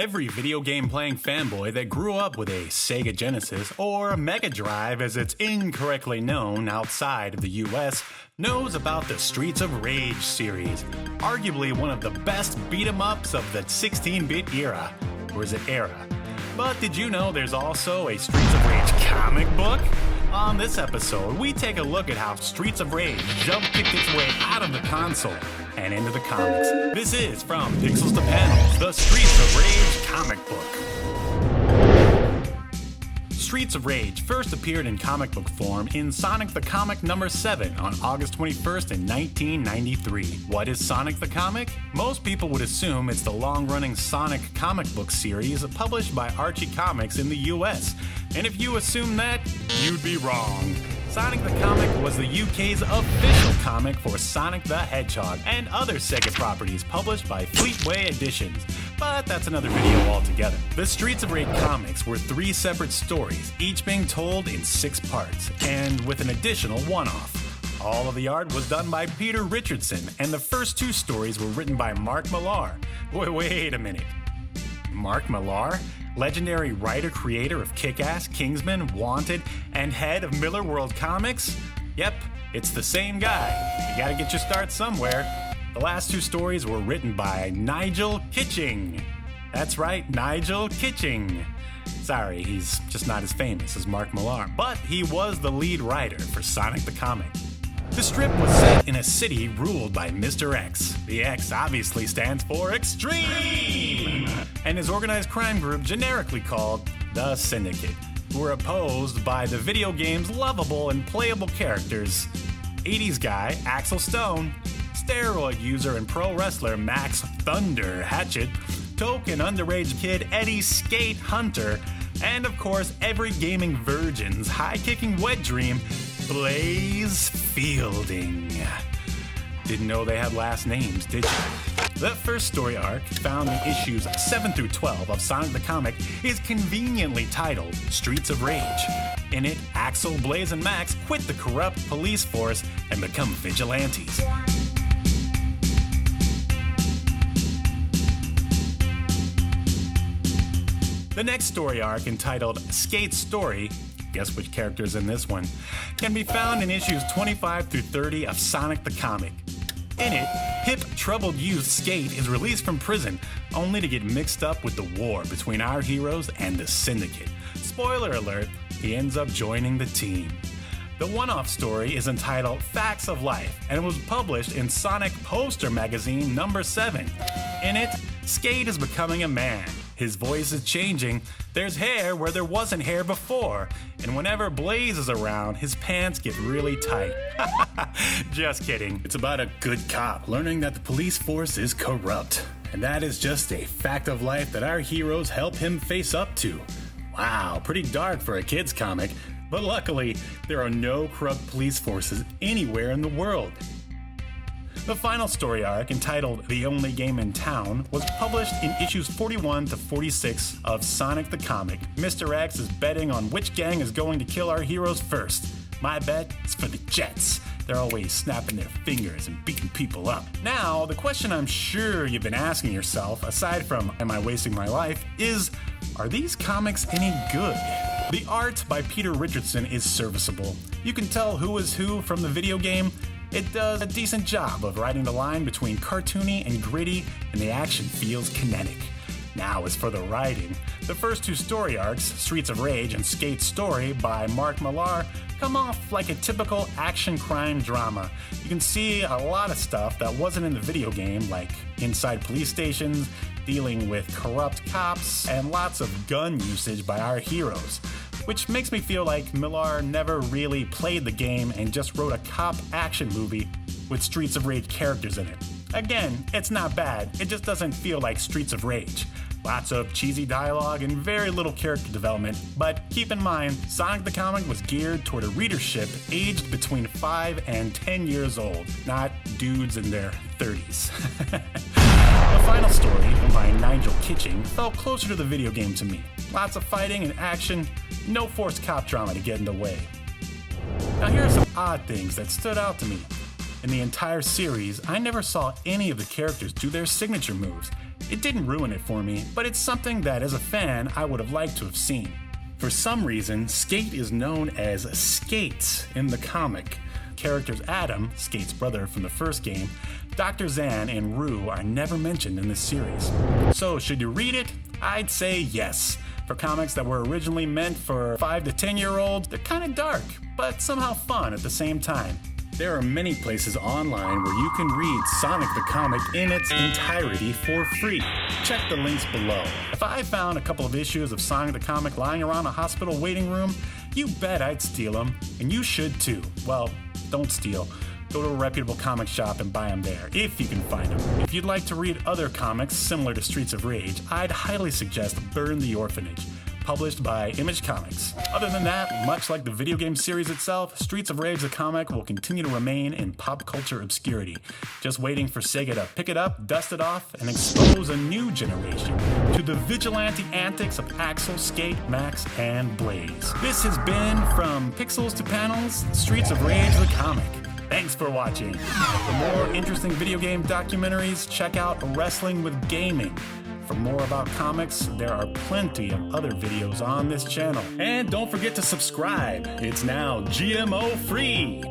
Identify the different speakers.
Speaker 1: Every video game playing fanboy that grew up with a Sega Genesis or Mega Drive as it's incorrectly known outside of the US knows about the Streets of Rage series, arguably one of the best beat-em-ups of the 16-bit era. Or is it era? But did you know there's also a Streets of Rage comic book? On this episode, we take a look at how Streets of Rage jump-kicked its way out of the console and into the comics. This is From Pixels to Panels, the Streets of Rage comic book. Streets of Rage first appeared in comic book form in Sonic the Comic number 7 on August 21st in 1993. What is Sonic the Comic? Most people would assume it's the long-running Sonic comic book series published by Archie Comics in the US. And if you assume that, you'd be wrong. Sonic the Comic was the UK's official comic for Sonic the Hedgehog and other Sega properties published by Fleetway Editions. But that's another video altogether. The Streets of Rage comics were 3 separate stories, each being told in 6 parts, and with an additional one-off. All of the art was done by Peter Richardson, and the first 2 stories were written by Mark Millar. Wait a minute. Mark Millar? Legendary writer-creator of Kick-Ass, Kingsman, Wanted, and head of Millar World Comics? Yep, it's the same guy. You gotta get your start somewhere. The last 2 stories were written by Nigel Kitching. That's right, Nigel Kitching. Sorry, he's just not as famous as Mark Millar, but he was the lead writer for Sonic the Comic. The strip was set in a city ruled by Mr. X. The X obviously stands for Extreme, and his organized crime group generically called the Syndicate, who were opposed by the video game's lovable and playable characters, 80s guy Axel Stone, steroid user and pro wrestler Max Thunder Hatchet, token underage kid Eddie Skate Hunter, and of course every gaming virgin's high-kicking wet dream, Blaze Fielding. Didn't know they had last names, did you? That first story arc, found in issues 7 through 12 of Sonic the Comic, is conveniently titled Streets of Rage. In it, Axel, Blaze, and Max quit the corrupt police force and become vigilantes. The next story arc, entitled Skate's Story, guess which character's in this one, can be found in issues 25 through 30 of Sonic the Comic. In it, hip, troubled youth Skate is released from prison, only to get mixed up with the war between our heroes and the Syndicate. Spoiler alert, he ends up joining the team. The one-off story is entitled Facts of Life, and it was published in Sonic Poster Magazine number 7. In it, Skate is becoming a man. His voice is changing, there's hair where there wasn't hair before, and whenever Blaze is around, his pants get really tight. Just kidding. It's about a good cop learning that the police force is corrupt, and that is just a fact of life that our heroes help him face up to. Wow, pretty dark for a kid's comic, but luckily, there are no corrupt police forces anywhere in the world. The final story arc, entitled The Only Game in Town, was published in issues 41 to 46 of Sonic the Comic. Mr. X is betting on which gang is going to kill our heroes first. My bet is for the Jets. They're always snapping their fingers and beating people up. Now, the question I'm sure you've been asking yourself, aside from am I wasting my life, is are these comics any good? The art by Peter Richardson is serviceable. You can tell who is who from the video game. It does a decent job of riding the line between cartoony and gritty, and the action feels kinetic. Now, as for the writing, the first 2 story arcs, Streets of Rage and Skate's Story by Mark Millar, come off like a typical action crime drama. You can see a lot of stuff that wasn't in the video game, like inside police stations, dealing with corrupt cops, and lots of gun usage by our heroes. Which makes me feel like Millar never really played the game and just wrote a cop action movie with Streets of Rage characters in it. Again, it's not bad, it just doesn't feel like Streets of Rage. Lots of cheesy dialogue and very little character development, but keep in mind, Sonic the Comic was geared toward a readership aged between 5 and 10 years old, not dudes in their 30s. The final story, by Nigel Kitching, felt closer to the video game to me. Lots of fighting and action, no forced cop drama to get in the way. Now here are some odd things that stood out to me. In the entire series, I never saw any of the characters do their signature moves, It didn't ruin it for me, but it's something that as a fan I would have liked to have seen. For some reason, Skate is known as Skates in the comic. Characters Adam, Skate's brother from the first game, Dr. Zan, and Rue are never mentioned in this series. So should you read it? I'd say yes. For comics that were originally meant for 5 to 10-year-olds, they're kind of dark, but somehow fun at the same time. There are many places online where you can read Sonic the Comic in its entirety for free. Check the links below. If I found a couple of issues of Sonic the Comic lying around a hospital waiting room, you bet I'd steal them, and you should too. Well, don't steal. Go to a reputable comic shop and buy them there, if you can find them. If you'd like to read other comics similar to Streets of Rage, I'd highly suggest Burn the Orphanage, published by Image Comics. Other than that, much like the video game series itself, Streets of Rage the comic will continue to remain in pop culture obscurity, just waiting for Sega to pick it up, dust it off, and expose a new generation to the vigilante antics of Axel, Skate, Max, and Blaze. This has been From Pixels to Panels, Streets of Rage the comic. Thanks for watching. For more interesting video game documentaries, check out Wrestling with Gaming. For more about comics, there are plenty of other videos on this channel. And don't forget to subscribe. It's now GMO free.